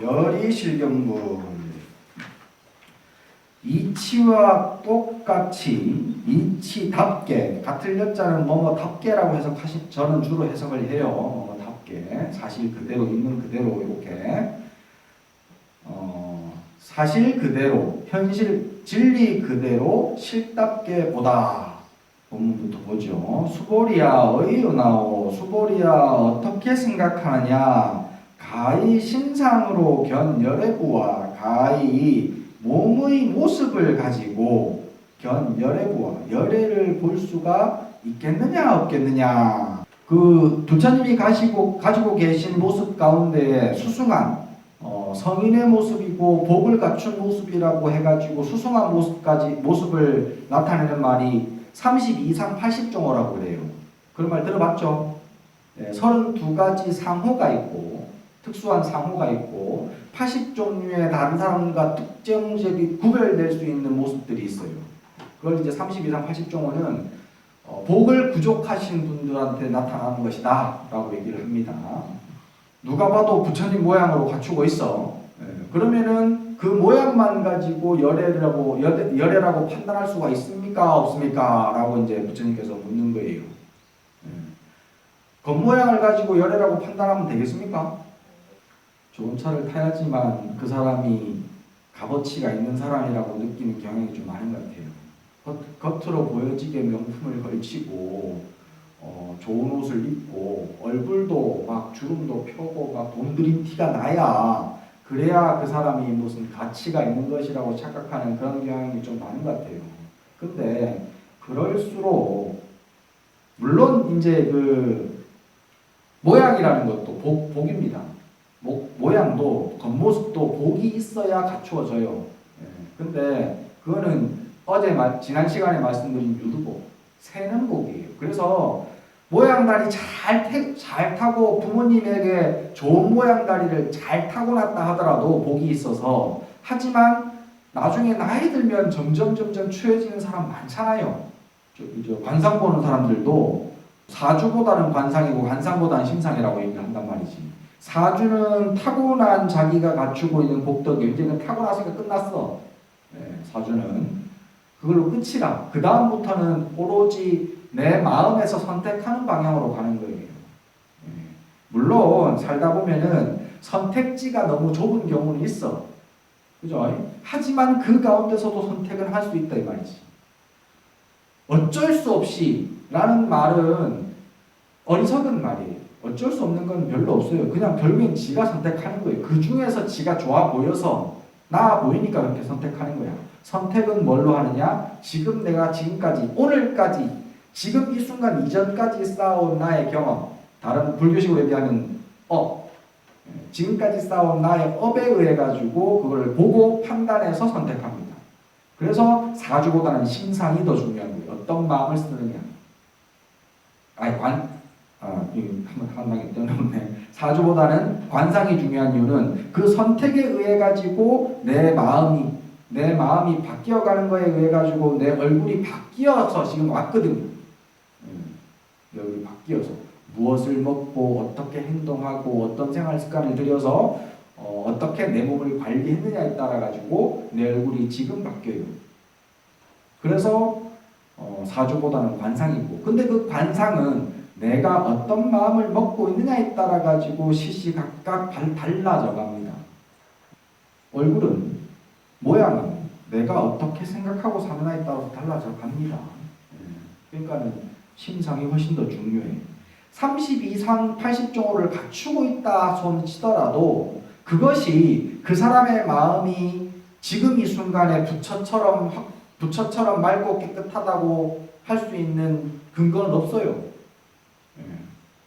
열이실경분 이치와 똑같이 이치답게 같을 여자는 뭐뭐답게라고 해석하시 저는 주로 해석을 해요. 뭐뭐답게 사실 그대로 있는 그대로 이렇게 사실 그대로 현실 진리 그대로 실답게 보다. 본문부터 보죠. 수보리야 어이오나오 수보리야 어떻게 생각하느냐 가히 신상으로 견 열애부와 가히 몸의 모습을 가지고 견 열애부와 열애를 볼 수가 있겠느냐 없겠느냐. 그 부처님이 가지고 계신 모습 가운데 수승한 성인의 모습이고 복을 갖춘 모습이라고 해가지고 수승한 모습을 나타내는 말이 32상 80종호라고 그래요. 그런 말 들어봤죠? 네, 32가지 상호가 있고 특수한 상호가 있고 80종류의 다른 사람과 특정적인 구별될 수 있는 모습들이 있어요. 그걸 이제 32상 80종호는 복을 부족하신 분들한테 나타나는 것이다 라고 얘기를 합니다. 누가 봐도 부처님 모양으로 갖추고 있어. 그러면은 그 모양만 가지고 열애라고 판단할 수가 있습니까? 없습니까? 라고 이제 부처님께서 묻는 거예요. 겉모양을 가지고 열애라고 판단하면 되겠습니까? 좋은 차를 타야지만 그 사람이 값어치가 있는 사람이라고 느끼는 경향이 좀 많은 것 같아요. 겉으로 보여지게 명품을 걸치고 좋은 옷을 입고 얼굴도 막 주름도 펴고 막 돈 들인 티가 나야 그래야 그 사람이 무슨 가치가 있는 것이라고 착각하는 그런 경향이 좀 많은 것 같아요. 근데 그럴수록 물론 이제 그 모양이라는 것도 복입니다. 모양도 겉모습도 복이 있어야 갖추어져요. 근데 그거는 지난 시간에 말씀드린 유두복, 새는 복이에요. 그래서 모양다리 잘 타고 부모님에게 좋은 모양다리를 잘 타고났다 하더라도 복이 있어서 하지만 나중에 나이 들면 점점 추해지는 사람 많잖아요. 관상 보는 사람들도 사주보다는 관상이고 관상보다는 심상이라고 얘기한단 말이지. 사주는 타고난 자기가 갖추고 있는 복덕이 이제는 타고나서니까 끝났어. 사주는 그걸로 끝이라. 그 다음부터는 오로지 내 마음에서 선택하는 방향으로 가는 거예요. 물론 살다 보면은 선택지가 너무 좁은 경우는 있어. 그죠? 하지만 그 가운데서도 선택을 할 수 있다 이 말이지. 어쩔 수 없이 라는 말은 어리석은 말이에요. 어쩔 수 없는 건 별로 없어요. 그냥 결국엔 지가 선택하는 거예요. 그 중에서 지가 좋아 보여서 나아 보이니까 그렇게 선택하는 거야. 선택은 뭘로 하느냐? 지금 내가 지금까지 오늘까지 지금 이 순간 이전까지 쌓아온 나의 경험, 다른 불교식으로 얘기하면 지금까지 쌓아온 나의 업에 의해 가지고 그걸 보고 판단해서 선택합니다. 그래서 사주보다는 심상이 더 중요한 거예요. 어떤 마음을 쓰느냐. 한 방에 떠넘네. 사주보다는 관상이 중요한 이유는 그 선택에 의해 가지고 내 마음이 바뀌어가는 거에 의해 가지고 내 얼굴이 바뀌어서 지금 왔거든요. 얼굴이 바뀌어서 무엇을 먹고 어떻게 행동하고 어떤 생활 습관을 들여서 어떻게 내 몸을 관리했느냐에 따라 가지고 내 얼굴이 지금 바뀌어요. 그래서 사주보다는 관상이고, 근데 그 관상은 내가 어떤 마음을 먹고 있느냐에 따라 가지고 시시각각 달라져 갑니다. 얼굴은 모양은 내가 어떻게 생각하고 사느냐에 따라서 달라져 갑니다. 그러니까는 심상이 훨씬 더 중요해요. 32상 80종호를 갖추고 있다 손 치더라도 그것이 그 사람의 마음이 지금 이 순간에 부처처럼 맑고 깨끗하다고 할 수 있는 근거는 없어요.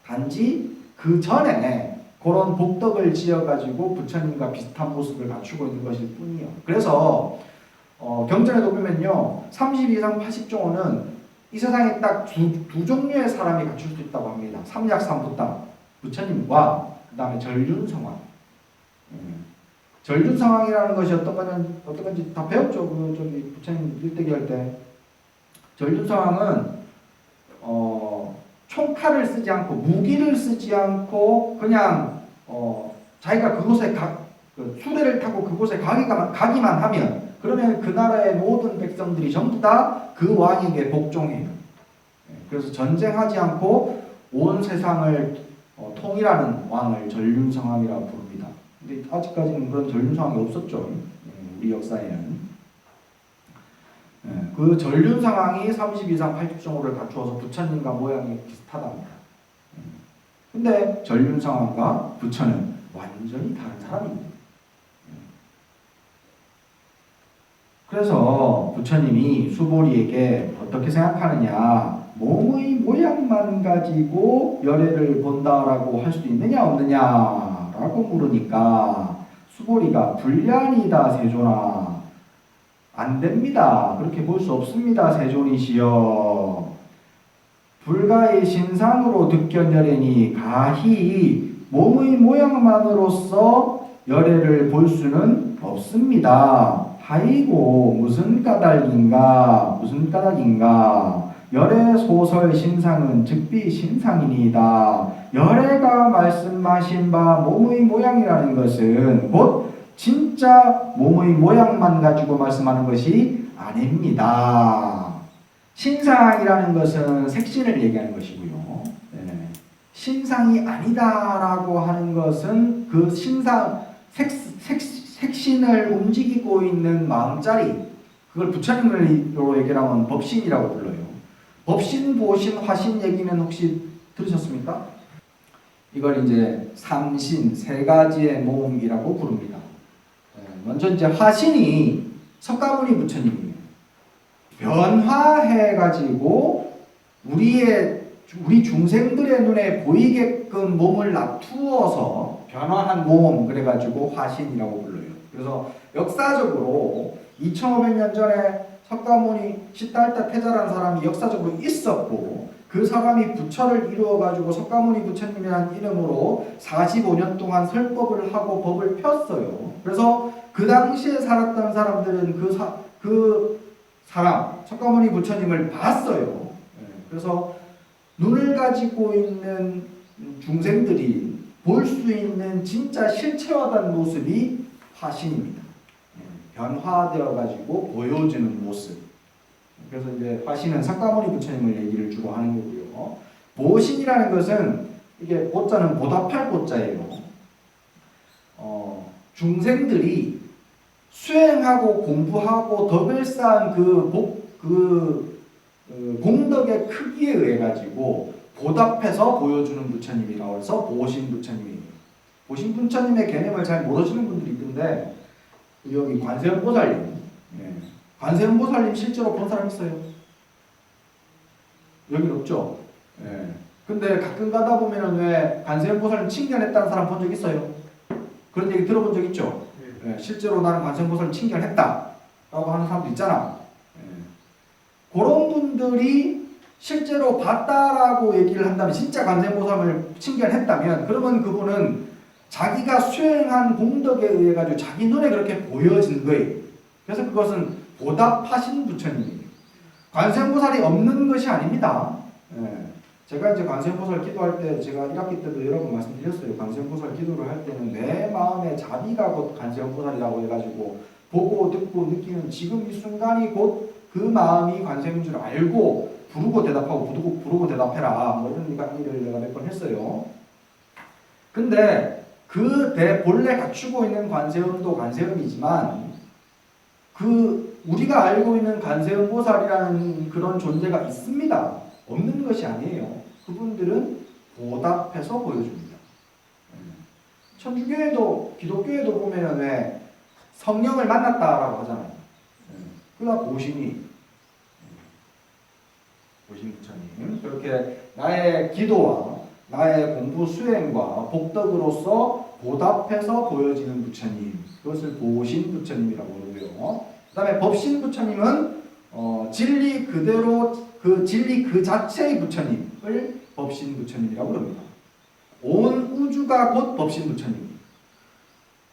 단지 그 전에 그런 복덕을 지어가지고 부처님과 비슷한 모습을 갖추고 있는 것일 뿐이요. 그래서 경전에도 보면요, 32상 80종호는 이 세상에 딱 두 종류의 사람이 갖출 수 있다고 합니다. 삼약삼부다, 부처님과 그 다음에 절륜성왕. 절륜성왕이라는 것이 어떤 건지 다 배웠죠. 부처님 일대기 할 때. 절륜성왕은 총칼을 쓰지 않고 무기를 쓰지 않고 그냥 자기가 그곳에 그 수레를 타고 그곳에 가기만 하면 그러면 그 나라의 모든 백성들이 전부 다 그 왕에게 복종해요. 그래서 전쟁하지 않고 온 세상을 통일하는 왕을 전륜성왕이라고 부릅니다. 근데 아직까지는 그런 전륜성왕이 없었죠. 우리 역사에는. 그 전륜성왕이 32상 8주종호를 갖추어서 부처님과 모양이 비슷하답니다. 근데 전륜성왕과 부처는 완전히 다른 사람입니다. 그래서 부처님이 수보리에게 어떻게 생각하느냐, 몸의 모양만 가지고 열애를 본다라고 할 수도 있느냐 없느냐라고 물으니까 수보리가 불량이다 세존아, 안 됩니다. 그렇게 볼 수 없습니다. 세존이시여. 불가의 신상으로 득견열애니 가히 몸의 모양만으로서 열애를 볼 수는 없습니다. 아이고 무슨 까닭인가 무슨 까닭인가. 열애 소설 신상은 즉비 신상이니이다. 열애가 말씀하신 바 몸의 모양이라는 것은 곧 진짜 몸의 모양만 가지고 말씀하는 것이 아닙니다. 신상이라는 것은 색신을 얘기하는 것이고요. 네. 신상이 아니다라고 하는 것은 그 신상 색신을 움직이고 있는 마음자리, 그걸 부처님으로 얘기하면 법신이라고 불러요. 법신, 보신, 화신 얘기는 혹시 들으셨습니까? 이걸 이제 삼신, 세 가지의 몸이라고 부릅니다. 먼저 이제 화신이 석가모니 부처님이에요. 변화해가지고 우리 중생들의 눈에 보이게끔 몸을 놔두어서 변화한 몸, 그래가지고 화신이라고 불러요. 그래서 역사적으로 2500년 전에 석가모니 시달타 태자라는 사람이 역사적으로 있었고, 그 사람이 부처를 이루어가지고 석가모니 부처님이라는 이름으로 45년 동안 설법을 하고 법을 폈어요. 그래서 그 당시에 살았던 사람들은 그 사람 석가모니 부처님을 봤어요. 그래서 눈을 가지고 있는 중생들이 볼 수 있는 진짜 실체화된 모습이 화신입니다. 변화되어 가지고 보여주는 모습. 그래서 이제 화신은 석가모니 부처님을 얘기를 주로 하는 거고요. 보신이라는 것은 이게 보자는 보답할 보자예요. 중생들이 수행하고 공부하고 덕을 쌓은 그 공덕의 크기에 의해 가지고 보답해서 보여주는 부처님이라고 해서 보신 부처님이에요. 보신 부처님의 개념을 잘 모르시는 분들이 있는데, 여기 관세음보살님, 관세음보살님 실제로 본 사람 있어요? 여긴 없죠. 근데 가끔 가다 보면은 왜 관세음보살님 칭견했다는 사람 본 적 있어요? 그런 얘기 들어본 적 있죠? 실제로 나는 관세음보살님 칭견했다 라고 하는 사람도 있잖아. 그런 분들이 실제로 봤다라고 얘기를 한다면, 진짜 관세음보살을 칭견했다면, 그러면 그분은 자기가 수행한 공덕에 의해 가지고 자기 눈에 그렇게 보여진 거예요. 그래서 그것은 보답하신 부처님이에요. 관세음보살이 없는 것이 아닙니다. 제가 이제 관세음보살 기도할 때, 제가 1학기 때도 여러 번 말씀드렸어요. 관세음보살 기도를 할 때는 내 마음의 자비가 곧 관세음보살이라고 해가지고 보고 듣고 느끼는 지금 이 순간이 곧 그 마음이 관세음인 줄 알고 부르고 대답하고 부르고 대답해라, 뭐 이런 일을 내가 몇 번 했어요. 근데 내 본래 갖추고 있는 관세음도 관세음이지만, 우리가 알고 있는 관세음보살이라는 그런 존재가 있습니다. 없는 것이 아니에요. 그분들은 보답해서 보여줍니다. 천주교에도, 기독교에도 보면은 왜 성령을 만났다라고 하잖아요. 그가 보신 부처님. 그렇게 나의 기도와 나의 공부 수행과 복덕으로서 보답해서 보여지는 부처님, 그것을 보신 부처님이라고 그러고요. 그 다음에 법신 부처님은 진리 그대로, 그 진리 그 자체의 부처님을 법신 부처님이라고 합니다. 온 우주가 곧 법신 부처님.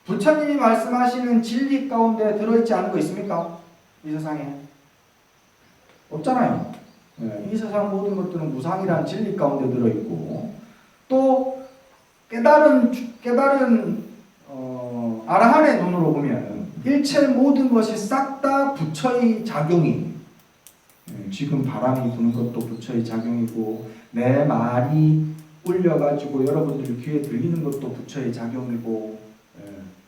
부처님이 말씀하시는 진리 가운데 들어있지 않은 거 있습니까? 이 세상에 없잖아요. 이 세상 모든 것들은 무상이라는 진리 가운데 들어있고, 또 깨달은 아라한의 눈으로 보면 일체 모든 것이 싹 다 부처의 작용이, 지금 바람이 부는 것도 부처의 작용이고, 내 말이 울려가지고 여러분들 귀에 들리는 것도 부처의 작용이고,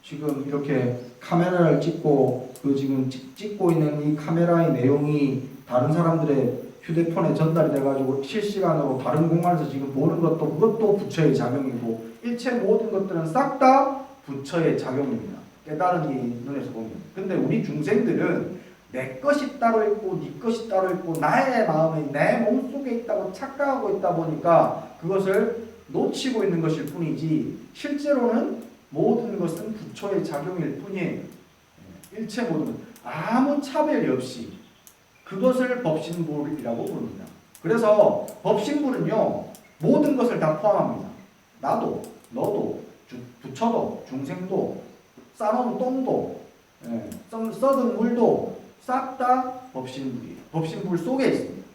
지금 이렇게 카메라를 찍고 지금 찍고 있는 이 카메라의 내용이 다른 사람들의 휴대폰에 전달이 돼가지고 실시간으로 다른 공간에서 지금 보는 것도, 그것도 부처의 작용이고, 일체 모든 것들은 싹 다 부처의 작용입니다. 깨달은 이 눈에서 보면. 근데 우리 중생들은 내 것이 따로 있고 네 것이 따로 있고 나의 마음이 내 몸속에 있다고 착각하고 있다 보니까 그것을 놓치고 있는 것일 뿐이지, 실제로는 모든 것은 부처의 작용일 뿐이에요. 일체 모든 것, 아무 차별이 없이 그것을 법신불이라고 부릅니다. 그래서 법신불은요, 모든 것을 다 포함합니다. 나도, 너도, 부처도, 중생도, 싸놓은 똥도, 썩은 물도 싹 다 법신불이에요. 법신불 속에 있습니다.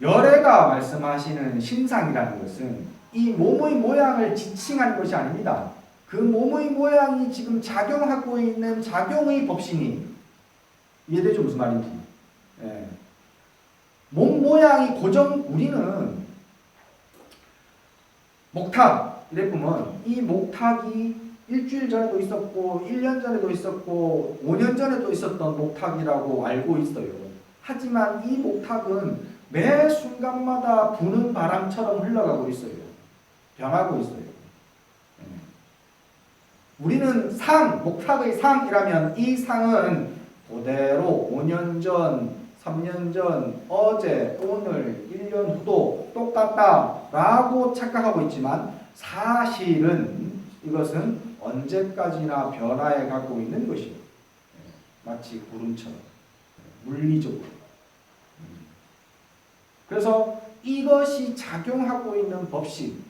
열애가 말씀하시는 신상이라는 것은 이 몸의 모양을 지칭한 것이 아닙니다. 그 몸의 모양이 지금 작용하고 있는 작용의 법신이, 이해되죠? 무슨 말인지. 몸 모양이 고정, 우리는 목탁, 이래 보면 이 목탁이 일주일 전에도 있었고 1년 전에도 있었고 5년 전에도 있었던 목탁이라고 알고 있어요. 하지만 이 목탁은 매 순간마다 부는 바람처럼 흘러가고 있어요. 변하고 있어요. 우리는 상, 목탁의 상이라면 이 상은 그대로 5년 전, 3년 전, 어제, 오늘, 1년 후도 똑같다라고 착각하고 있지만, 사실은 이것은 언제까지나 변화해 가고 있는 것이에요. 마치 구름처럼 물리적으로. 그래서 이것이 작용하고 있는 법신,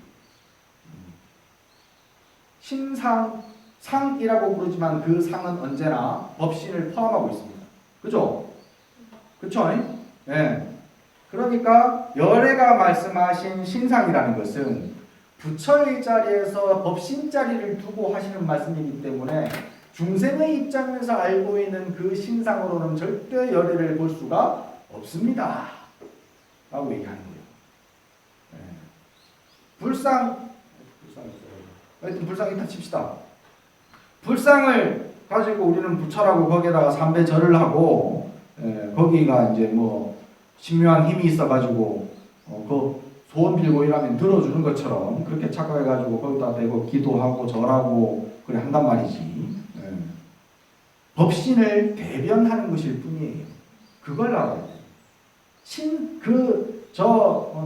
신상, 상이라고 부르지만 그 상은 언제나 법신을 포함하고 있습니다. 그죠? 그쵸? 네. 그러니까 열애가 말씀하신 신상이라는 것은 부처의 자리에서 법신 자리를 두고 하시는 말씀이기 때문에 중생의 입장에서 알고 있는 그 신상으로는 절대 열애를 볼 수가 없습니다. 라고 얘기하는 거예요. 네. 하여튼 불상 일단 칩시다. 불상을 가지고 우리는 부처라고 거기에다가 삼배절을 하고, 거기가 이제 뭐 신묘한 힘이 있어가지고 그 소원 빌고 이러면 들어주는 것처럼 그렇게 착각해가지고 거기다 대고 기도하고 절하고 그래 한단 말이지. 법신을 대변하는 것일 뿐이에요. 그걸 알아야 돼요.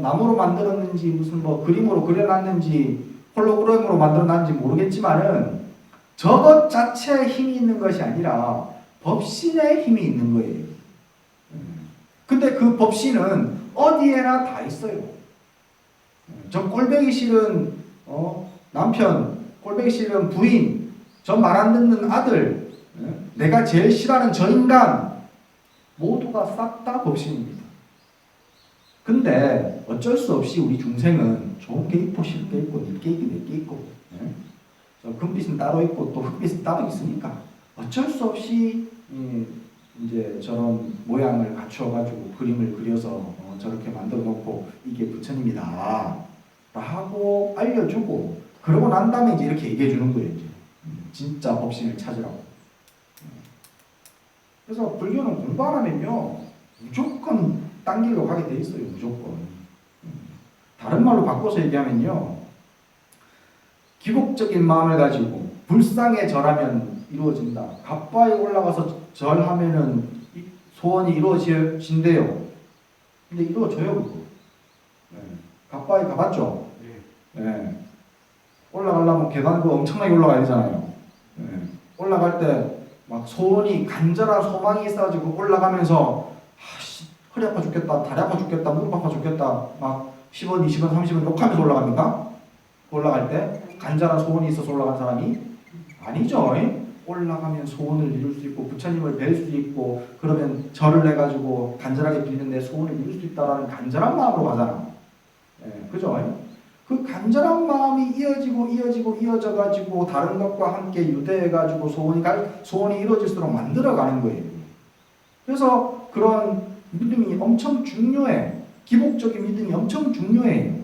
나무로 만들었는지 무슨 뭐 그림으로 그려놨는지 홀로그램으로 만들어놨는지 모르겠지만은 저것 자체에 힘이 있는 것이 아니라 법신에 힘이 있는 거예요. 근데 그 법신은 어디에나 다 있어요. 저 꼴보기 싫은 남편, 꼴보기 싫은 부인, 저 말 안 듣는 아들, 내가 제일 싫어하는 저 인간, 모두가 싹 다 법신입니다. 근데 어쩔 수 없이 우리 중생은 좋은 게 있고 싫은 게 있고 네 게 있고 내 게 있고, 금빛은 따로 있고 또 흑빛은 따로 있으니까 어쩔 수 없이 이제 저런 모양을 갖추어가지고 그림을 그려서 저렇게 만들어 놓고 이게 부처님이다 라고 알려주고, 그러고 난 다음에 이제 이렇게 얘기해 주는 거예요. 이제 진짜 법신을 찾으라고. 그래서 불교는 공부 안 하면요 무조건 딴 길로 가게 돼 있어요. 무조건. 다른 말로 바꿔서 얘기하면요, 기복적인 마음을 가지고 불상에 절하면 이루어진다. 갑바에 올라가서 절하면은 소원이 이루어진대요. 근데 이루어져요, 그거. 갑바에 가봤죠? 네. 올라가려면 계단 그 엄청나게 올라가야 되잖아요. 올라갈 때 막 소원이, 간절한 소망이 있어가지고 올라가면서 허리 아파 죽겠다, 다리 아파 죽겠다, 무릎 아파 죽겠다, 막 10원, 20원, 30원 욕하면서 올라갑니까? 올라갈 때 간절한 소원이 있어서 올라간 사람이 아니죠. 올라가면 소원을 이룰 수 있고 부처님을 뵐 수 있고 그러면 절을 해가지고 간절하게 빌는 내 소원을 이룰 수 있다라는 간절한 마음으로 가잖아. 그죠? 그 간절한 마음이 이어져가지고 다른 것과 함께 유대해가지고 소원이 이루어질수록 만들어가는 거예요. 그래서 그런 믿음이 엄청 중요해. 기복적인 믿음이 엄청 중요해요.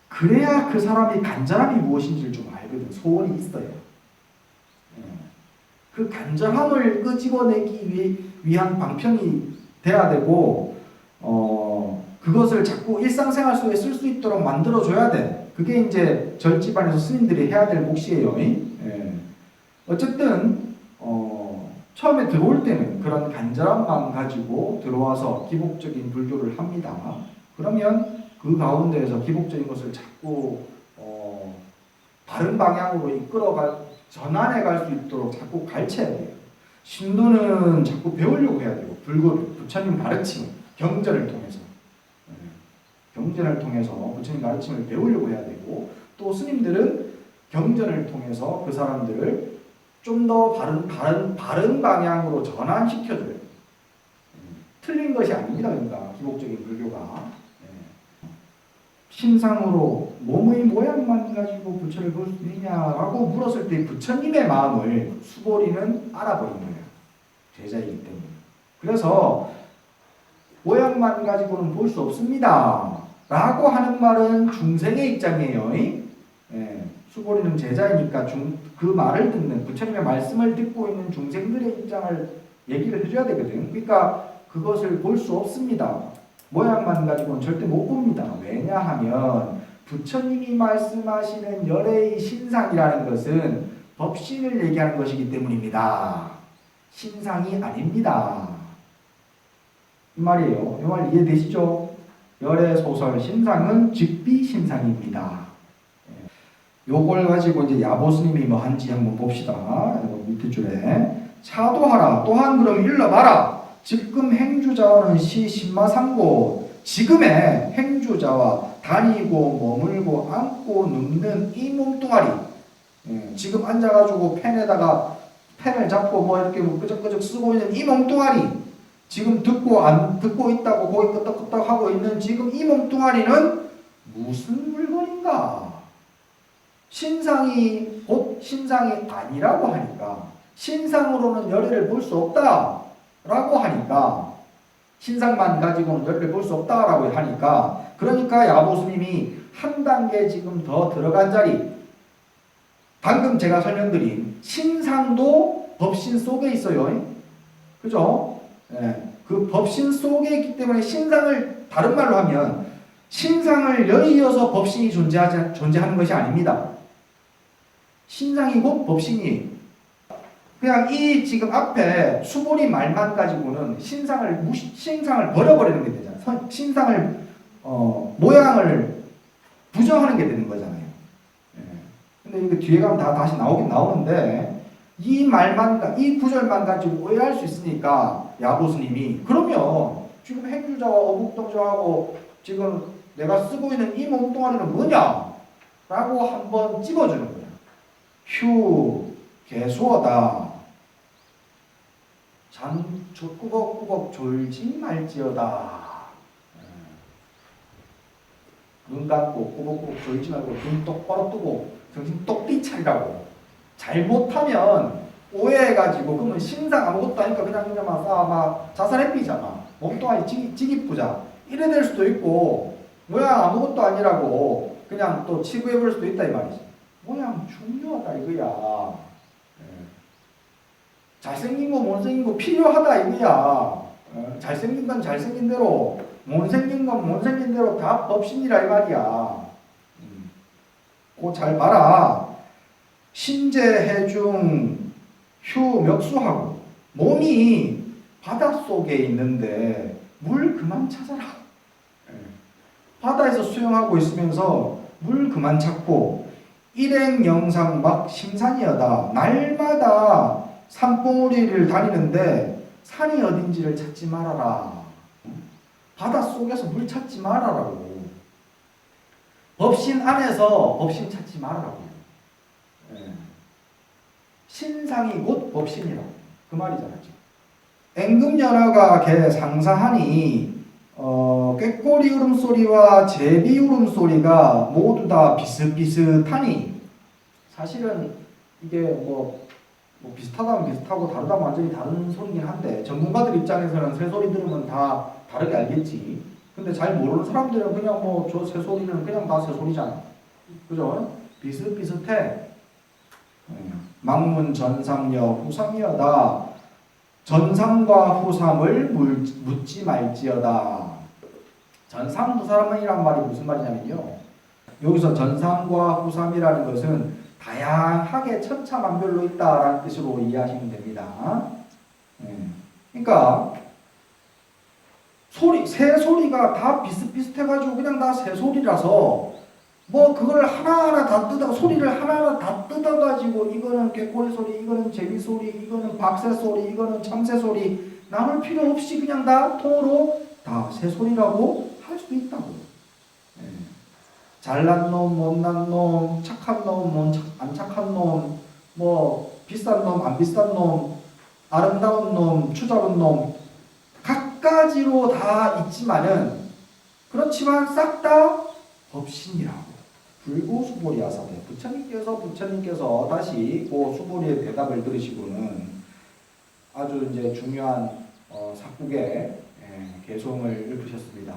그래야 그 사람이 간절함이 무엇인지를 좀 알거든. 소원이 있어요. 그 간절함을 끄집어내기 위한 방편이 돼야 되고, 그것을 자꾸 일상생활 속에 쓸 수 있도록 만들어줘야 돼. 그게 이제 절집안에서 스님들이 해야 될 몫이에요. 어쨌든 처음에 들어올 때는 그런 간절한 마음 가지고 들어와서 기복적인 불교를 합니다. 그러면 그 가운데에서 기복적인 것을 자꾸 바른 방향으로 전환해 갈 수 있도록 자꾸 가르쳐야 돼요. 신도는 자꾸 배우려고 해야 되고, 부처님 가르침, 경전을 통해서 부처님 가르침을 배우려고 해야 되고, 또 스님들은 경전을 통해서 그 사람들을 좀 더 바른 방향으로 전환시켜줘요. 틀린 것이 아닙니다. 그러니까 기복적인 불교가 신상으로 몸의 모양만 가지고 부처를 볼 수 있느냐라고 물었을 때 부처님의 마음을 수보리는 알아버린 거예요. 제자이기 때문에. 그래서 모양만 가지고는 볼 수 없습니다 라고 하는 말은 중생의 입장이에요. 수보리는 제자이니까 그 말을 듣는, 부처님의 말씀을 듣고 있는 중생들의 입장을 얘기를 해줘야 되거든. 그러니까 그것을 볼 수 없습니다. 모양만 가지고는 절대 못 봅니다. 왜냐하면 부처님이 말씀하시는 열애의 신상이라는 것은 법신을 얘기하는 것이기 때문입니다. 신상이 아닙니다. 이 말이에요. 이 말 이해되시죠? 열애 소설 신상은 즉비 신상입니다. 요걸 가지고 이제 야보스님이 뭐 한지 한번 봅시다. 밑에 줄에 차도하라. 또한 그럼 일러봐라. 지금 행주자와는 신마상고. 지금의 행주자와 다니고 머물고 앉고 눕는 이 몸뚱아리. 지금 앉아가지고 펜을 잡고 뭐 이렇게 끄적끄적 쓰고 있는 이 몸뚱아리. 지금 듣고 있다고 거기 끄덕끄덕 하고 있는 지금 이 몸뚱아리는 무슨 물건인가? 신상이 곧 신상이 아니라고 하니까, 신상으로는 열애를 볼 수 없다라고 하니까, 신상만 가지고는 열애를 볼 수 없다라고 하니까, 그러니까 야보스님이 한 단계 지금 더 들어간 자리, 방금 제가 설명드린 신상도 법신 속에 있어요. 그죠? 그 법신 속에 있기 때문에 신상을, 다른 말로 하면 신상을 여의어서 법신이 존재하는 것이 아닙니다. 신상이 곧 법신이. 그냥 이 지금 앞에 수보리 말만 가지고는 신상을 버려버리는 게 되잖아요. 신상을 모양을 부정하는 게 되는 거잖아요. 근데 이거 뒤에 가면 다시 나오긴 나오는데, 이 구절만 가지고 오해할 수 있으니까 야보스님이, 그러면 지금 행주자와 어묵동자하고 지금 내가 쓰고 있는 이 몸뚱아리는 뭐냐? 라고 한번 찝어주는 거야. 휴, 개수어다. 꾸벅꾸벅 졸지 말지어다. 눈 감고 꾸벅꾸벅 졸지 말고 눈 똑바로 뜨고 정신 똑띠 차리라고. 잘못하면 오해해가지고 그러면 신상 아무것도 아니까 그냥 막 자살해피잖아. 몸뚱아리 지기쁘자 이래 될 수도 있고, 모양 아무것도 아니라고 그냥 또 치부해볼 수도 있다 이 말이지. 모양 중요하다 이거야. 잘생긴 거 못생긴 거 필요하다 이거야. 잘생긴 건 잘생긴 대로, 못생긴 건 못생긴 대로 다 법신이라 이 말이야. 그거 잘 봐라. 신재해중 휴 멱수하고. 몸이 바닷속에 있는데 물 그만 찾아라. 바다에서 수영하고 있으면서 물 그만 찾고, 일행영상 막 심산이여다. 날마다 산봉우리를 다니는데 산이 어딘지를 찾지 말아라. 바닷속에서 물 찾지 말아라고. 법신 안에서 법신 찾지 말아라고. 신상이 곧 법신이라고. 그 말이잖아. 앵금연화가 개 상사하니 꾀꼬리 울음소리와 제비 울음소리가 모두 다 비슷비슷하니 사실은 이게 뭐 비슷하다면 비슷하고 다르다면 완전히 다른 소리긴 한데 전문가들 입장에서는 새소리 들으면 다 다르게 알겠지. 근데 잘 모르는 사람들은 그냥 뭐 저 새소리는 그냥 다 새소리잖아. 그죠? 비슷비슷해. 망문 전삼여 후삼여다. 전삼과 후삼을 묻지 말지어다. 전삼 후삼이란 말이 무슨 말이냐면요. 여기서 전삼과 후삼이라는 것은 다양하게 천차만별로 있다라는 뜻으로 이해하시면 됩니다. 그러니까 새 소리가 다 비슷비슷해가지고 그냥 다 새 소리라서 뭐 그걸 하나하나 다 소리를 하나하나 다 뜯어가지고 이거는 꾀꼬리 소리, 이거는 제비 소리, 이거는 박새 소리, 이거는 참새 소리 나눌 필요 없이 그냥 다 통으로 다 새 소리라고 할 수도 있다고. 잘난 놈, 못난 놈, 착한 놈, 안 착한 놈, 뭐 비싼 놈, 안 비싼 놈, 아름다운 놈, 추잡은 놈 각가지로 다 있지만은 그렇지만 싹 다 법신이라고. 불구수보리하사대. 부처님께서 다시 그 수보리의 대답을 들으시고는 아주 이제 중요한 사국의 개송을 읊으셨습니다.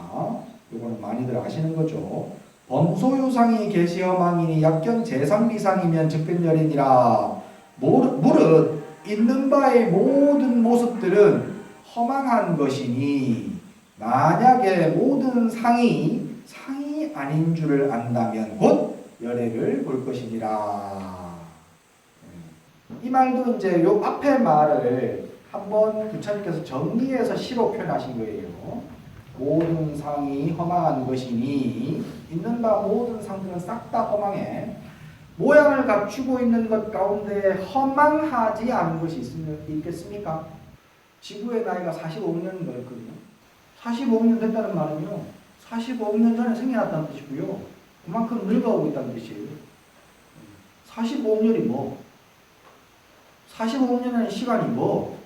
이거는 많이들 아시는 거죠. 범소유상이 계시허망이니 약견 재상비상이면 즉변열이니라. 무릇 있는 바의 모든 모습들은 허망한 것이니 만약에 모든 상이 아닌 줄을 안다면 곧 열애를 볼 것이니라. 이 말도 이제 요 앞에 말을 한번 부처님께서 정리해서 시로 표현하신 거예요. 모든 상이 허망한 것이니 있는 바 모든 상들은 싹 다 허망해. 모양을 갖추고 있는 것 가운데 허망하지 않은 것이 있겠습니까? 지구의 나이가 45억년인 거였거든요. 45억년 됐다는 말은요. 45억 년 전에 생겨났다는 뜻이고요. 그만큼 늙어오고 있다는 뜻이에요. 45억 년이 뭐? 45억 년이라는 시간이 뭐?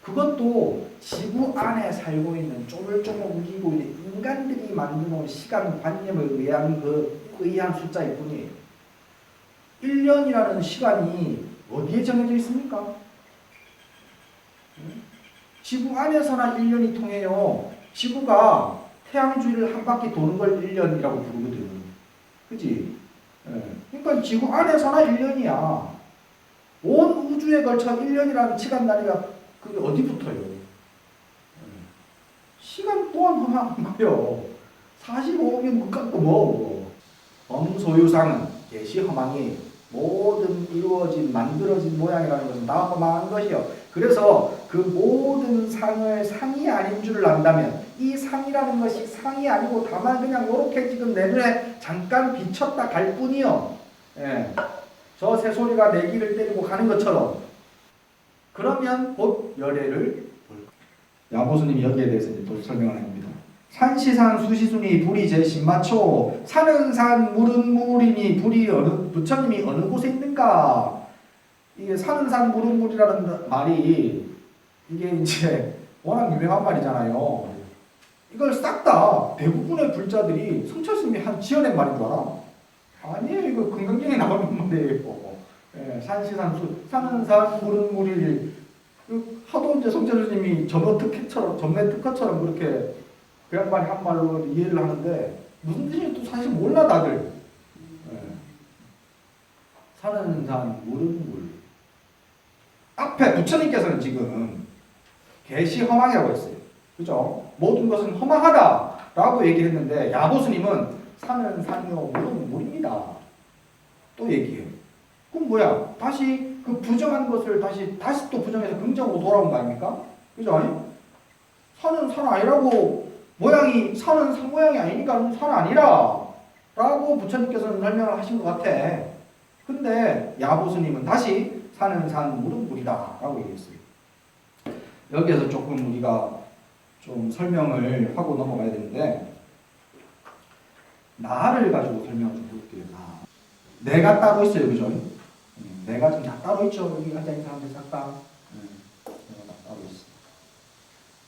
그것도 지구 안에 살고 있는 쪼물쪼물 움직이고 있는 인간들이 만들어놓은 시간관념에 의한 숫자일 뿐이에요. 1년이라는 시간이 어디에 정해져 있습니까? 지구 안에서나 1년이 통해요. 지구가 태양 주위를 한 바퀴 도는 걸 1년이라고 부르거든. 그지? 그러니까 지구 안에서나 1년이야. 온 우주에 걸쳐 1년이라는 시간 단위가 그게 어디 붙어요? 시간 또한 허망한 거요. 45억년 국가도 뭐. 범소유상은 계시 허망이 모든 이루어진 만들어진 모양이라는 것은 다 허망한 것이요. 그래서 그 모든 상을 상이 아닌 줄을 안다면 이 상이라는 것이 상이 아니고 다만 그냥 이렇게 지금 내 눈에 잠깐 비쳤다 갈 뿐이요. 저 새소리가 내 귀를 때리고 가는 것처럼. 그러면 곧 열애를 볼 거예요. 야보스님이 여기에 대해서 이제 또 설명을 합니다. 산시산 수시순이 불이 제 신마초 산은 산 물은 물이니 불이 부처님이 어느 곳에 있는가. 이게 산은 산 물은 물이라는 말이 이게 이제 워낙 유명한 말이잖아요. 이걸 싹 다 대부분의 불자들이 성철스님이 지어낸 말인 줄 알아? 아니에요. 이거 금강경에 나오는 말이에요. 산시산수 산은 산 물은 물이 하도 이제 성철스님이 전매 특허처럼 그렇게 그 양반이 한 말로 이해를 하는데 무슨 뜻인지 또 사실 몰라 다들. 산은 산 물은 물. 앞에 부처님께서는 지금 계시 허망이라고 했어요. 그죠? 모든 것은 허망하다라고 얘기했는데 야보스님은 산은 산이요 물은 물입니다. 또 얘기해요. 그럼 뭐야? 다시 그 부정한 것을 다시 또 부정해서 긍정으로 돌아온 거 아닙니까? 그죠? 산은 산 아니라고 산은 산 모양이 아니니까 산 아니라 라고 부처님께서는 설명을 하신 것 같아. 근데 야보스님은 다시 산은 산 물은 물이다 라고 얘기했어요. 여기에서 조금 우리가 좀 설명을 하고 넘어가야 되는데 나를 가지고 설명을 좀 볼게요. 내가 따로 있어요. 그죠? 내가 좀 다 따로 있죠. 여기 앉아있는 사람들 싹 다. 내가 다 따로 있어.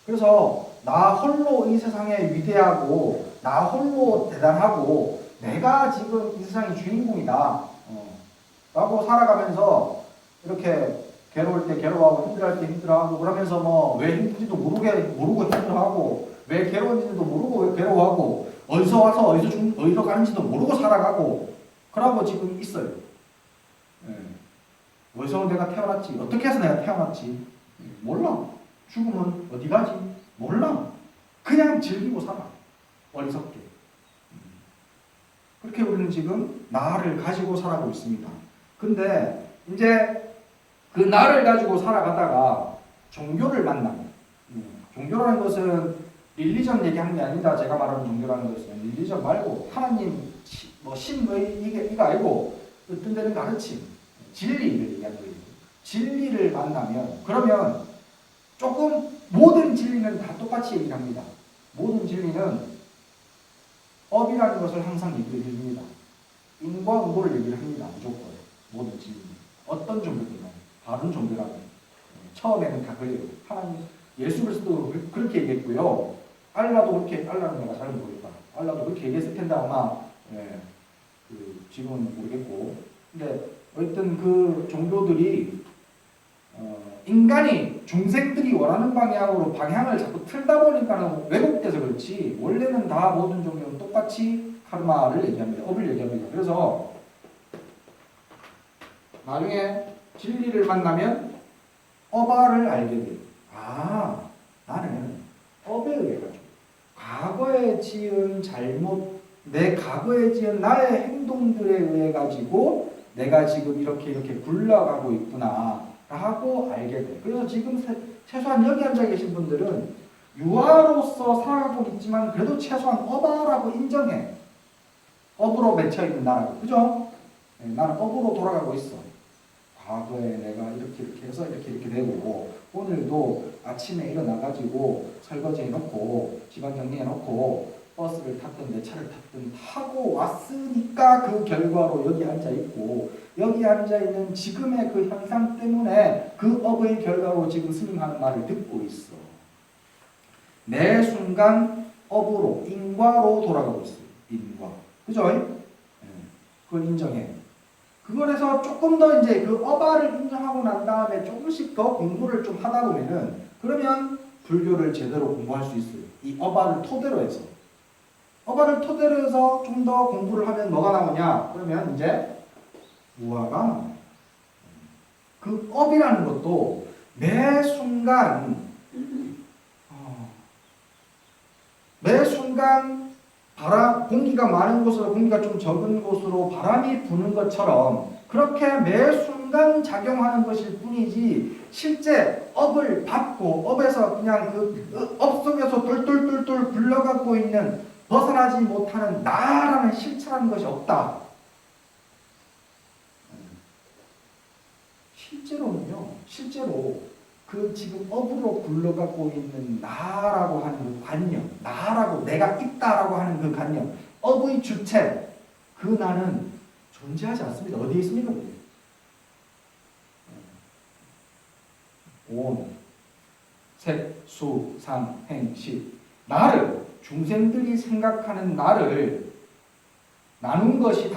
그래서 나 홀로 이 세상에 위대하고 나 홀로 대단하고 내가 지금 이 세상의 주인공이다 라고 살아가면서 이렇게 괴로울 때 괴로워하고 힘들어할 때 힘들어하고 그러면서 뭐 왜 힘든지도 모르고 힘들어하고 왜 괴로운지도 모르고 왜 괴로워하고 어디서 와서 어디로 가는지도 모르고 살아가고 그러고 지금 있어요. 어디서 내가 태어났지? 어떻게 해서 내가 태어났지? 몰라. 죽으면 어디 가지? 몰라. 그냥 즐기고 살아. 어리석게. 그렇게 우리는 지금 나를 가지고 살아가고 있습니다. 근데 이제 그 나를 가지고 살아가다가 종교를 만납니다. 종교라는 것은 릴리전 얘기하는 게 아니다. 제가 말하는 종교라는 것은 릴리전 말고 하나님, 뭐 신의 이게 아니고 어떤 데는 가르침, 진리를 얘기하는 거예요. 진리를 만나면 그러면 조금 모든 진리는 다 똑같이 얘기를 합니다. 모든 진리는 업이라는 것을 항상 얘기를 해줍니다. 인과 응보를 얘기를 합니다. 무조건 모든 진리. 어떤 종교든 다른 종교라면 처음에는 다 그래요. 하나님, 예수 그리스도 그렇게 얘기했고요. 알라도 그렇게, 알라는 내가 잘 모르겠다. 알라도 그렇게 얘기했을 텐데 아마 지금은 모르겠고. 근데 어쨌든 그 종교들이 인간이 중생들이 원하는 방향으로 방향을 자꾸 틀다 보니까는 왜곡돼서 그렇지 원래는 다 모든 종교는 똑같이 카르마를 얘기합니다. 업을 얘기합니다. 그래서 나중에 진리를 만나면 어바를 알게 돼요. 아, 나는 업에 의해 가지고 과거에 지은 잘못, 내 과거에 지은 나의 행동들에 의해 가지고 내가 지금 이렇게 굴러가고 있구나 라고 알게 돼. 그래서 지금 최소한 여기 앉아 계신 분들은 유아로서 살아가고 있지만 그래도 최소한 어바라고 인정해. 업으로 맺혀있는 나라고. 그죠? 네, 나는 업으로 돌아가고 있어. 과거에 내가 이렇게 해서 이렇게 되고 오늘도 아침에 일어나가지고 설거지 해놓고 집안 정리해놓고 버스를 탔든 내 차를 탔든 타고 왔으니까 그 결과로 여기 앉아있고 여기 앉아있는 지금의 그 현상 때문에 그 업의 결과로 지금 스님하는 말을 듣고 있어. 매 순간 업으로 인과로 돌아가고 있어요. 인과. 그죠? 그걸 인정해. 그거에서 조금 더 이제 그 어바를 인정하고 난 다음에 조금씩 더 공부를 좀 하다 보면은 그러면 불교를 제대로 공부할 수 있어요. 이 어바를 토대로 해서. 어바를 토대로 해서 좀 더 공부를 하면 뭐가 나오냐? 그러면 이제 우화가 나와요. 그 업이라는 것도 매 순간 공기가 많은 곳으로 공기가 좀 적은 곳으로 바람이 부는 것처럼 그렇게 매 순간 작용하는 것일 뿐이지 실제 업을 받고 업에서 그냥 그 업 속에서 똘똘똘똘 굴러가고 있는 벗어나지 못하는 나라는 실체라는 것이 없다. 실제로 그 지금 업으로 굴러가고 있는 나라고 하는 그 관념, 나라고 내가 있다라고 하는 그 관념, 업의 주체, 그 나는 존재하지 않습니다. 어디에 있습니까? 온, 색, 수, 상, 행, 식. 나를, 중생들이 생각하는 나를 나눈 것이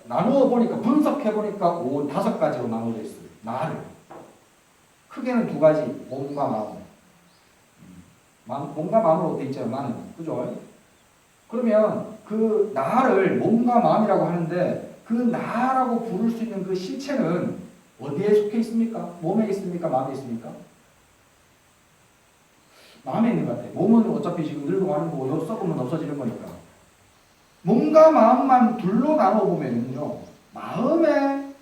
나누어 보니까, 분석해 보니까 온 5가지로 나눠져 있어요. 나를. 크게는 2가지, 몸과 마음. 몸과 마음으로 되어 있잖아요, 나는. 그죠? 그러면 그 나를 몸과 마음이라고 하는데 그 나라고 부를 수 있는 그 실체는 어디에 속해 있습니까? 몸에 있습니까? 마음에 있습니까? 마음에 있는 것 같아요. 몸은 어차피 지금 늙어가는 거고 썩으면 없어지는 거니까. 몸과 마음만 둘로 나눠보면요. 마음에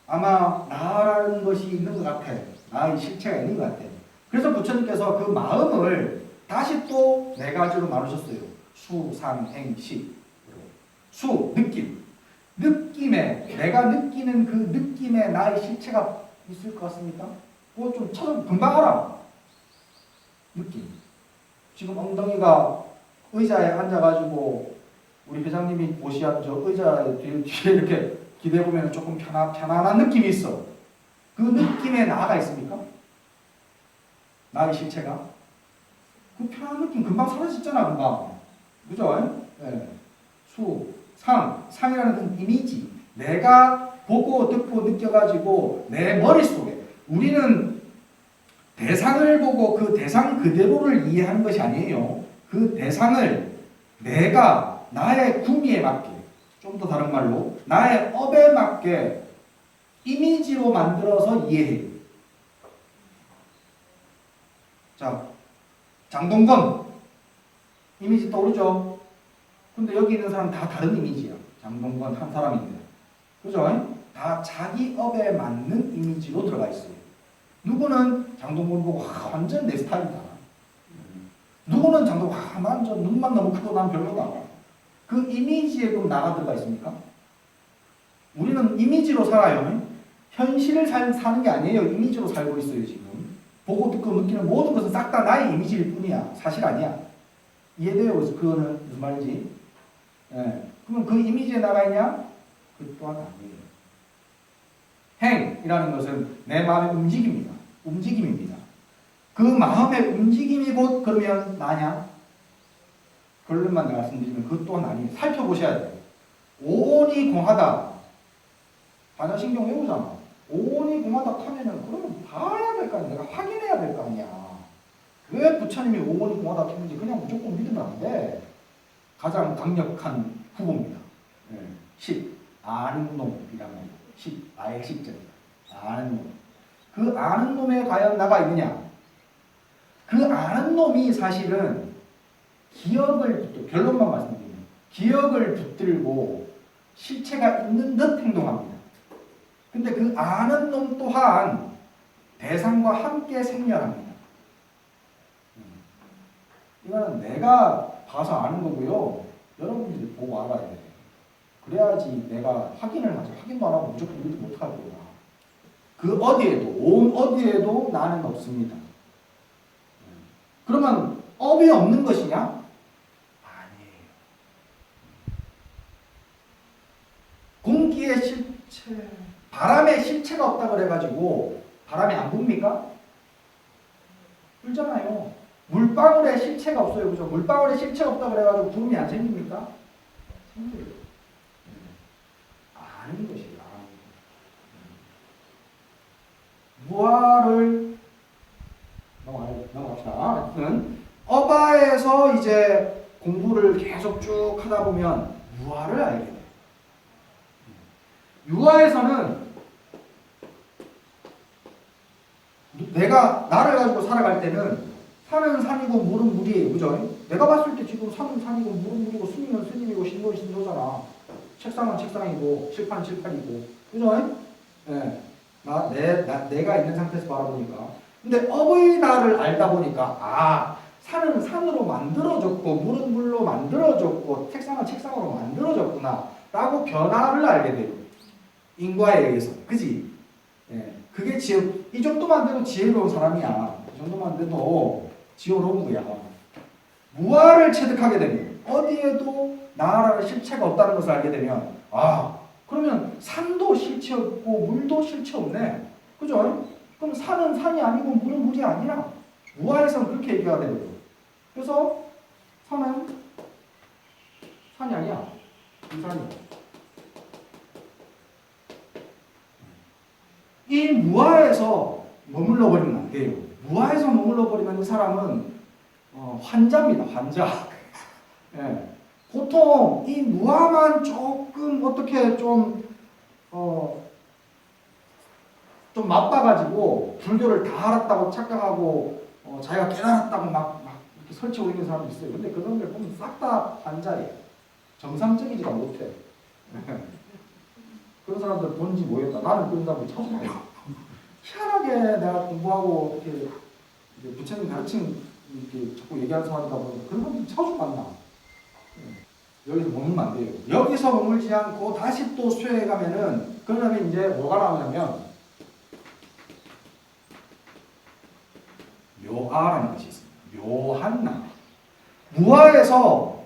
아마 나라는 것이 있는 것 같아. 나의 실체가 있는 것 같아. 그래서 부처님께서 그 마음을 다시 또 4가지로 나누셨어요. 수, 상, 행, 식. 수, 느낌. 느낌에, 내가 느끼는 그 느낌에 나의 실체가 있을 것 같습니까? 그거 좀 찾아, 금방 알아. 느낌. 지금 엉덩이가 의자에 앉아가지고 우리 회장님이 보시한 저 의자 뒤에 이렇게 기대보면 조금 편안한 느낌이 있어. 그 느낌에 나가 있습니까? 나의 실체가? 그 편한 느낌 금방 사라졌잖아, 금방. 그죠? 네. 상이라는 그 이미지. 내가 보고 듣고 느껴가지고 내 머릿속에 우리는 대상을 보고 그 대상 그대로를 이해하는 것이 아니에요. 그 대상을 내가 나의 구미에 맞게, 좀 더 다른 말로 나의 업에 맞게 이미지로 만들어서 이해해요. 자, 장동건 이미지 떠오르죠? 근데 여기 있는 사람 다 다른 이미지야. 장동건 한 사람인데. 그죠? 다 자기 업에 맞는 이미지로 들어가 있어요. 누구는 장동건 보고 완전 내 스타일이다. 누구는 장동건 완전 눈만 너무 크고 난 별로다. 그 이미지에 그럼 나가 들어가 있습니까? 우리는 이미지로 살아요. 현실을 사는 게 아니에요. 이미지로 살고 있어요, 지금. 보고 듣고 느끼는 모든 것은 싹 다 나의 이미지일 뿐이야. 사실 아니야. 이해돼요? 그거는 무슨 말인지? 예. 그러면 그 이미지에 나가 있냐? 그 또한 아니에요. 행이라는 것은 내 마음의 움직임입니다. 움직임입니다. 그 마음의 움직임이 곧 그러면 나냐? 결론만 말씀드리면 그 또한 아니에요. 살펴보셔야 돼요. 오온이 공하다. 반야신경 외우잖아. 오온이 공하다 하면은 그러면 봐야 될 거 아니야. 내가 확인해야 될 거 아니야. 왜 부처님이 오온이 공하다 했는지 그냥 무조건 믿으면 안 돼. 가장 강력한 후보입니다. 10. 아는 놈이란 말이야. 10. 아의 10절. 아는 놈. 그 아는 놈에 과연 나가 있느냐? 그 아는 놈이 사실은 결론만 말씀드리면 기억을 붙들고 실체가 있는 듯 행동합니다. 근데 그 아는 놈 또한 대상과 함께 생멸합니다. 이거는 내가 봐서 아는 거고요. 여러분들이 보고 알아야 돼. 그래야지 내가 확인을 하죠. 확인도 안 하고 무조건 믿지 못할 거야. 그 어디에도, 온 어디에도 나는 없습니다. 그러면 업이 없는 것이냐? 아니에요. 공기의 실체, 바람의 실체가 없다 그래가지고 바람이 안 붑니까? 불잖아요. 물방울에 실체가 없어요. 그죠? 물방울에 실체가 없다 그래가지고 구름이 안 생깁니까? 생겨요. 아는 것이에요. 무아를 넘어갑시다. 하여튼 어바에서 이제 공부를 계속 쭉 하다 보면 무아를 알게 돼요. 유아에서는 내가 나를 가지고 살아갈 때는 산은 산이고 물은 물이에요. 그죠? 내가 봤을 때 지금 산은 산이고 물은 물이고 스님은 스님이고 신도는 신도잖아. 책상은 책상이고 칠판은 칠판이고. 그죠? 네. 내가 있는 상태에서 바라보니까. 근데 업의 나를 알다 보니까 산은 산으로 만들어졌고 물은 물로 만들어졌고 책상은 책상으로 만들어졌구나 라고 변화를 알게 돼요. 인과에 의해서. 그지? 예. 그게 이 정도만 돼도 지혜로운 사람이야. 이 정도만 돼도 지혜로운 거야. 무아를 체득하게 되면 어디에도 나라는 실체가 없다는 것을 알게 되면 그러면 산도 실체 없고 물도 실체 없네. 그죠? 그럼 산은 산이 아니고 물은 물이 아니라 무아에서는 그렇게 얘기가 되는 거예요. 그래서 산은 산이 아니야. 이산이야. 이 무아에서 머물러 버리면 안 돼요. 무아에서 머물러 버리면 이 사람은 환자입니다. 환자. 예. 보통 이 무아만 조금 어떻게 좀 맛봐가지고 불교를 다 알았다고 착각하고 자기가 깨달았다고 막 이렇게 설치고 있는 사람도 있어요. 근데 그런 걸 보면 싹 다 환자예요. 정상적이지가 못해. 그런 사람들 뭔지 모르겠다. 나는 그런 사람들 자주 봐요. 희한하게 내가 공부하고 이렇게 부처님 가르침 이렇게 자꾸 얘기하는 사람이다 보니까 그런 사람들 자주 만나. 여기서 머물면 안 돼요. 여기서 머물지 않고 다시 또 수행해 가면은 그러면 이제 뭐가 나오냐면 묘아라는 것이 있습니다. 묘한 나. 무아에서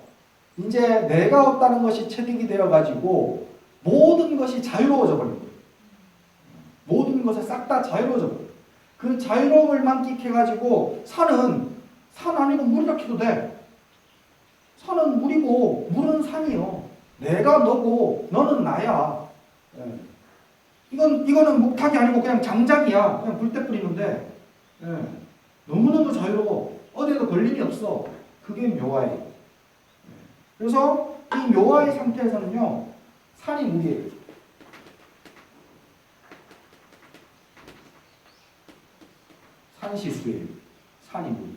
이제 내가 없다는 것이 체득이 되어 가지고 모든 것이 자유로워져 버린 거예요. 모든 것에 싹 다 자유로워져 버려요. 그 자유로움을 만끽해 가지고 산은 산 아니고 물이라 해도 돼. 산은 물이고 물은 산이요. 내가 너고 너는 나야. 예. 이거는 목탁이 아니고 그냥 장작이야. 그냥 불때 뿌리는데 예. 너무너무 자유로워. 어디에도 걸림이 없어. 그게 묘화예요. 그래서 이 묘화의 상태에서는요, 산이 물이에요. 산시수예요. 산이 물.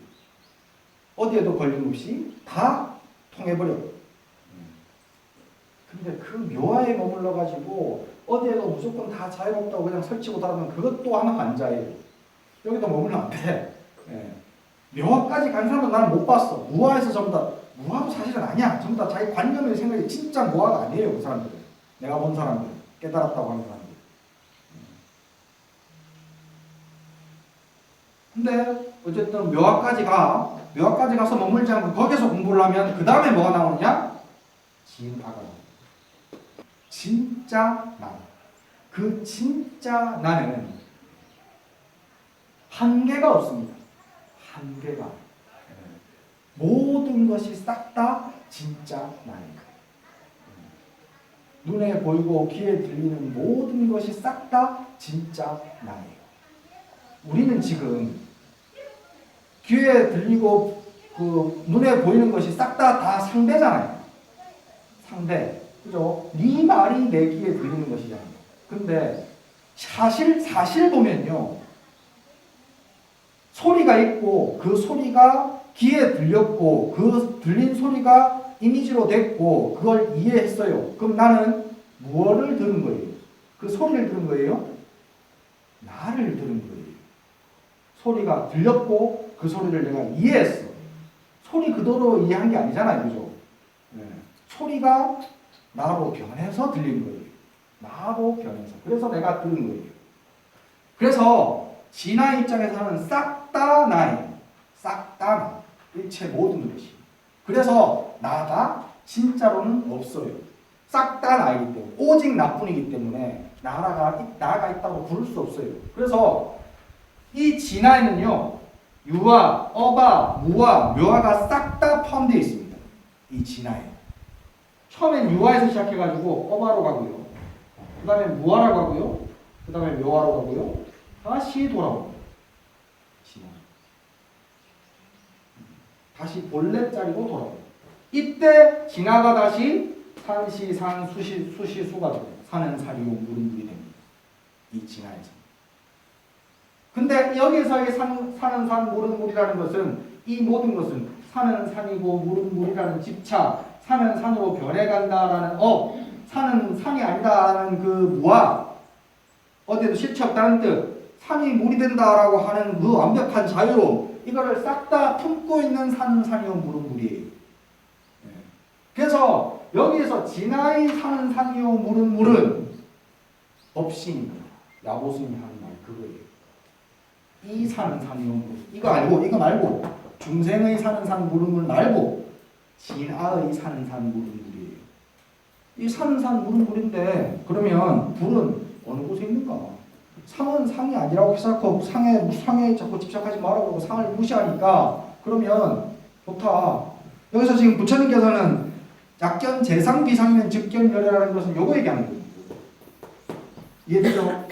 어디에도 걸림 없이 다 통해버려. 근데 그 묘화에 머물러 가지고 어디에도 무조건 다 자유롭다고 그냥 설치고 달하면 그것도 하나 반자예요. 여기도 머물면 안 돼. 예. 묘화까지 간 사람은 나는 못 봤어. 무화에서 전부 다 무화도 사실은 아니야. 전부 다 자기 관념의 생각이 진짜 무화가 아니에요. 그 사람들은. 내가 본 사람들. 깨달았다고 하는 사람들. 근데 어쨌든 묘화까지 가서 머물지 않고 거기서 공부를 하면 그 다음에 뭐가 나오느냐? 진화가 나옵니다. 진짜 나. 그 진짜 나는 한계가 없습니다. 한계가. 모든 것이 싹 다 진짜 나예요. 눈에 보이고 귀에 들리는 모든 것이 싹 다 진짜 나예요. 우리는 지금 귀에 들리고 그 눈에 보이는 것이 싹 다 상대잖아요. 상대. 그죠? 네 말이 내 귀에 들리는 것이잖아요. 근데 사실 보면요. 소리가 있고 그 소리가 귀에 들렸고 그 들린 소리가 이미지로 됐고 그걸 이해했어요. 그럼 나는 무엇을 들은 거예요? 그 소리를 들은 거예요? 나를 들은 거예요. 소리가 들렸고 그 소리를 내가 이해했어. 소리 그대로 이해한 게 아니잖아요. 그죠? 네. 소리가 나로 변해서 들린 거예요. 나로 변해서. 그래서 내가 들은 거예요. 그래서 진화의 입장에서는 싹 다 나예요. 싹 다 나. 일체 모든 것이. 그래서 나가 진짜로는 없어요. 싹 다 나이기 때문에. 오직 나뿐이기 때문에 나가 있다고 부를 수 없어요. 그래서 이 진화에는요. 유화, 어바, 무화, 묘화가 싹 다 포함되어 있습니다. 이 진화에. 처음엔 유화에서 시작해가지고 어바로 가고요. 그 다음에 무화라고 가고요. 그 다음에 묘화로 가고요. 다시 돌아옵니다. 진화. 다시 본래 자리로 돌아옵니다. 이때 진화가 다시 산시, 산, 수시, 수가 됩니다. 산은 산이요, 물은 물이 됩니다. 이 진화에서. 근데 여기서의 사는 산, 물은 물이라는 것은 이 모든 것은 산은 산이고 물은 물이라는 집차, 산은 산으로 변해간다라는 산은 산이 아니다라는 그 무화, 어디에도 실체 없다는 뜻, 산이 물이 된다라고 하는 그 완벽한 자유로움, 이거를 싹 다 품고 있는 산은 산이요, 물은 물이에요. 그래서 여기에서 진화의 산은 산이요, 물은 물은 법신입니다. 야보스님이 하는 말 그거예요. 이 산은 산이요, 물. 이거 말고 중생의 사는 산, 물은 물 말고 진화의 사는 산, 물은 물이에요. 이 사는 산, 물은 물인데 그러면 불은 어느 곳에 있는가? 상은 상이 아니라고 해서 상에 자꾸 집착하지 말라고 상을 무시하니까 그러면 좋다. 여기서 지금 부처님께서는 약견 재상 비상이면 즉견열애라는 것은 요거 얘기하는 거예요. 이해되죠?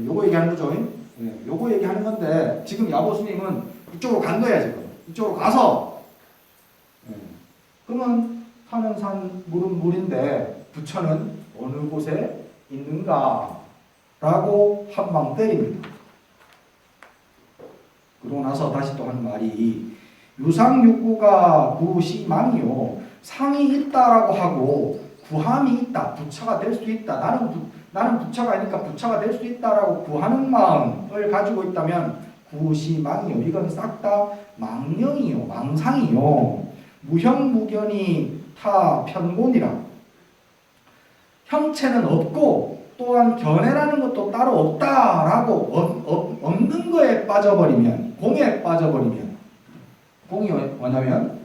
요거 얘기하는 거죠. 네, 요거 얘기하는 건데 지금 야보스님은 이쪽으로 간 거야 지금. 이쪽으로 가서 그러면 산은 산, 물은 물인데 부처는 어느 곳에 있는가? 라고 한방 때립니다. 그러고 나서 다시 또 하는 말이 유상육구가 구시망이요. 상이 있다라고 하고 구함이 있다. 부처가 될 수 있다. 나는 부처가 아니니까 부처가 될 수 있다라고 구하는 마음을 가지고 있다면 구시망이요. 이건 싹 다 망령이요. 망상이요. 무형무견이 타 편곤이라. 형체는 없고 또한 견해라는 것도 따로 없다라고 없는 거에 빠져버리면, 공에 빠져버리면, 공이 뭐냐면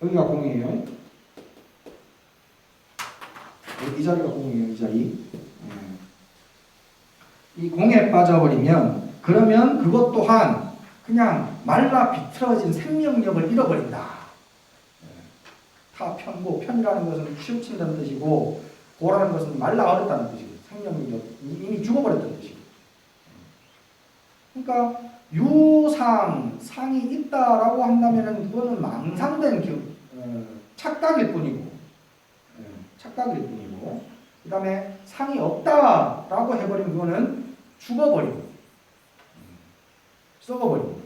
여기가 공이에요. 이 자리가 공이에요. 이 자리. 이 공에 빠져버리면 그러면 그것 또한 그냥 말라 비틀어진 생명력을 잃어버린다. 타, 편고, 편이라는 것은 치우친다는 뜻이고 고라는 것은 말라버렸다는 뜻이고 생명력, 이미 죽어버렸다는 뜻이고. 그러니까 유상, 상이 있다라고 한다면 그거는 망상된 착각일 뿐이고, 착각일 뿐이고, 그 다음에 상이 없다라고 해버리면 그거는 죽어버리고, 썩어버리고,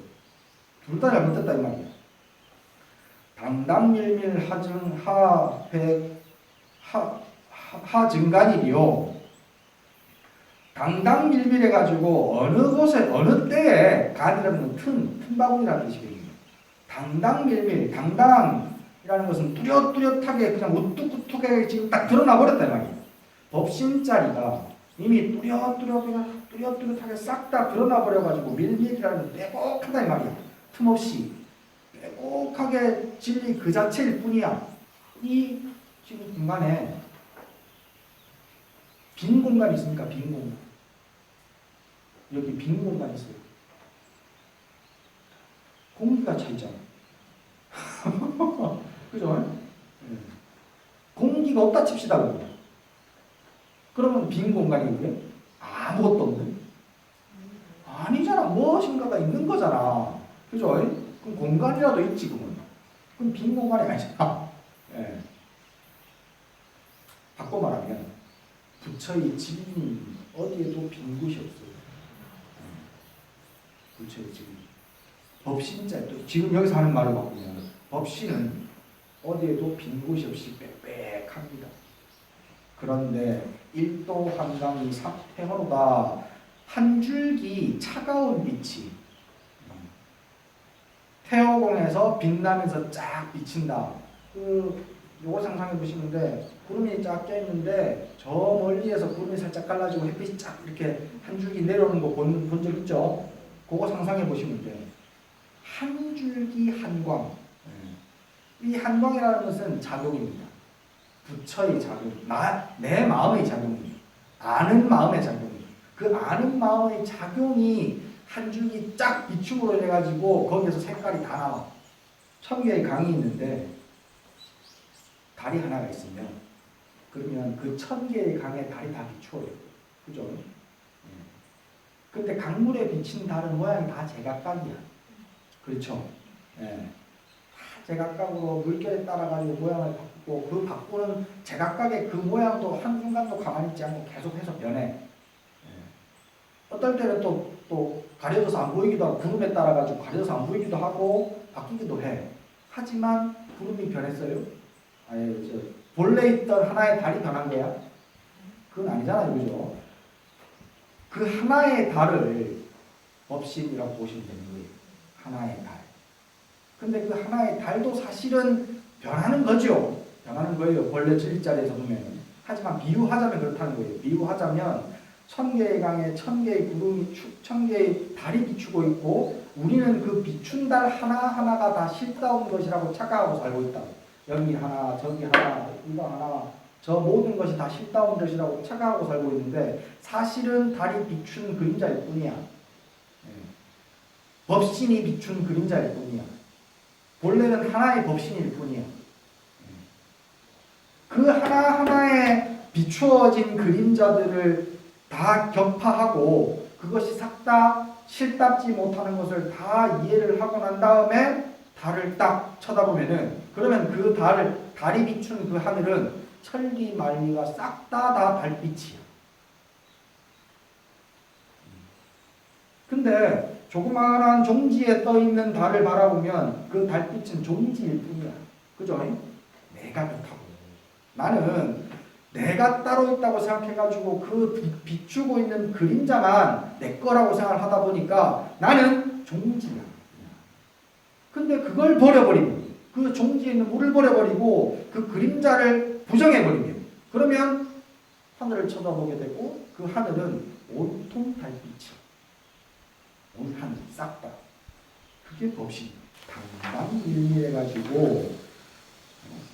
둘 다 잘못됐다 이 말이야. 당당밀밀 하증 하증간이요. 당당밀밀해가지고 어느 곳에 어느 때에 간이라는 건 틈바구니라는 뜻이거든요. 당당밀밀, 당당이라는 것은 뚜렷뚜렷하게 그냥 우뚝우뚝하게 지금 딱 드러나 버렸단 말이에요. 법신자리가 이미 뚜렷뚜렷하게 싹 다 드러나 버려가지고 밀밀이라는 건 빼곡하다 이 말이야. 틈없이 빼곡하게 진리 그 자체일 뿐이야. 이 지금 공간에 빈 공간이 있습니까? 빈 공간. 여기 빈 공간이 있어요. 공기가 차 있잖아. 그죠? 공기가 없다 칩시다. 그러면 빈 공간이고요. 아무것도 없는. 아니잖아. 무엇인가가 있는 거잖아. 그죠? 그럼 공간이라도 있지, 그럼 빈 공간이 아니잖아. 예. 바꿔 말하면 부처의 진리 어디에도 빈 곳이 없어요. 부처의 진리. 법신자 또 지금 여기서 하는 말을 바꾸면 법신은 어디에도 빈 곳이 없이 빽빽합니다. 그런데 일도 한강이 사태허로다. 한 줄기 차가운 빛이 태호공에서 빛나면서 쫙 비친다. 요거 상상해 보시는데 구름이 쫙 껴있는데 저 멀리에서 구름이 살짝 갈라지고 햇빛이 쫙 이렇게 한 줄기 내려오는 거 본 적 있죠? 그거 상상해 보시면 돼요. 한 줄기 한광. 이 한광이라는 것은 작용입니다. 부처의 작용, 내 마음의 작용입니다. 아는 마음의 작용입니다. 그 아는 마음의 작용이 한 줄기 쫙 비춤으로 해가지고 거기에서 색깔이 다 나와. 1000개의 강이 있는데 달이 하나가 있으면 그러면 그 1000개의 강에 달이 다 비추어요. 그죠? 근데 강물에 비친 달은 모양이 다 제각각이야. 그렇죠? 예. 다 제각각으로 물결에 따라가지고 모양을 바꾸고 그 바꾸는 제각각의 그 모양도 한순간도 가만히 있지 않고 계속해서 변해. 예. 어떨 때는 또 가려져서 안 보이기도 하고 구름에 따라가지고 가려져서 안 보이기도 하고 바뀌기도 해. 하지만 구름이 변했어요? 아니, 본래 있던 하나의 달이 변한 거야? 그건 아니잖아요. 그죠? 그 하나의 달을 법신이라고 보시면 되는 거예요. 하나의 달. 근데 그 하나의 달도 사실은 변하는 거죠. 변하는 거예요. 본래 일자리에서 보면. 하지만 비유하자면 그렇다는 거예요. 비유하자면 1000개의 강에 1000개의 구름이 1000개의 달이 비추고 있고 우리는 그 비춘 달 하나하나가 다 실다운 것이라고 착각하고 살고 있다. 여기 하나, 저기 하나, 이거 하나, 저 모든 것이 다 실다운 것이라고 착각하고 살고 있는데 사실은 달이 비춘 그림자일 뿐이야. 법신이 비춘 그림자일 뿐이야. 본래는 하나의 법신일 뿐이야. 그 하나하나에 비추어진 그림자들을 다 격파하고 그것이 싹 다 실답지 못하는 것을 다 이해를 하고 난 다음에 달을 딱 쳐다보면은 그러면 그 달이 비춘 그 하늘은 천리 만리가 싹 다 달빛이야. 근데 조그마한 종지에 떠 있는 달을 바라보면 그 달빛은 종지일 뿐이야. 그죠? 내가 그렇다고. 나는 내가 따로 있다고 생각해가지고 그 비추고 있는 그림자만 내 거라고 생각을 하다 보니까 나는 종지야. 근데 그걸 버려버리면 그 종지에 있는 물을 버려버리고 그 그림자를 부정해버리면 그러면 하늘을 쳐다보게 되고 그 하늘은 온통 달빛이야. 온 하늘 싹 다. 그게 법신. 당당밀밀해가지고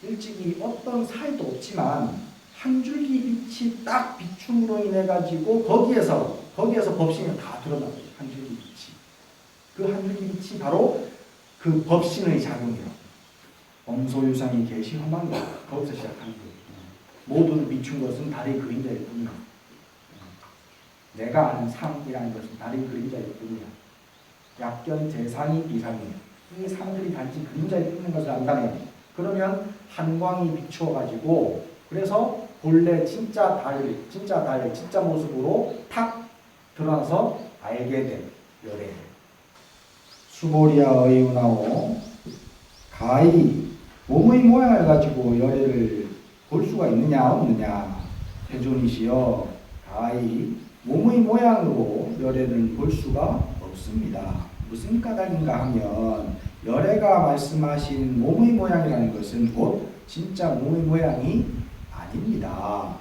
일찍이 어떤 사이도 없지만 한 줄기 빛이 딱 비춤으로 인해가지고 거기에서 법신이 다 드러나요. 한 줄기 빛이. 그 하늘의 빛이 바로 그 법신의 작용이라고. 범소유상이 계시 험한가. 거기서 시작하는 거예요. 모든 비춘 것은 달의 그림자일 뿐이야. 내가 아는 상이라는 것은 달의 그림자일 뿐이야. 약견, 재상이, 비상이에요. 이 상들이 단지 그림자에 있는 것을 안다면, 그러면 한광이 비추어가지고, 그래서 본래 진짜 모습으로 탁 드러나서 알게 된 열애. 수보리아 의운하오 가히 몸의 모양을 가지고 열애를 볼 수가 있느냐 없느냐. 태존이시여 가히 몸의 모양으로 열애를 볼 수가 없습니다. 무슨 까닭인가 하면 열애가 말씀하신 몸의 모양이라는 것은 곧 진짜 몸의 모양이 아닙니다.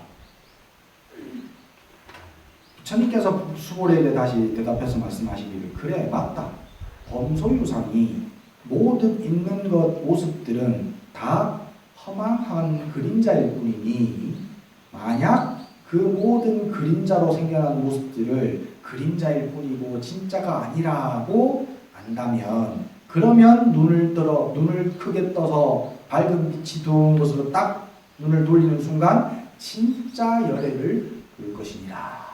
부처님께서 수보리에게 다시 대답해서 말씀하시기를 그래 맞다. 범소유상이 모든 있는 것 모습들은 다 허망한 그림자일 뿐이니 만약 그 모든 그림자로 생겨난 모습들을 그림자일 뿐이고 진짜가 아니라고 안다면 그러면 눈을 크게 떠서 밝은 빛이 들어온 곳으로 딱 눈을 돌리는 순간 진짜 열애를 볼 것이니라.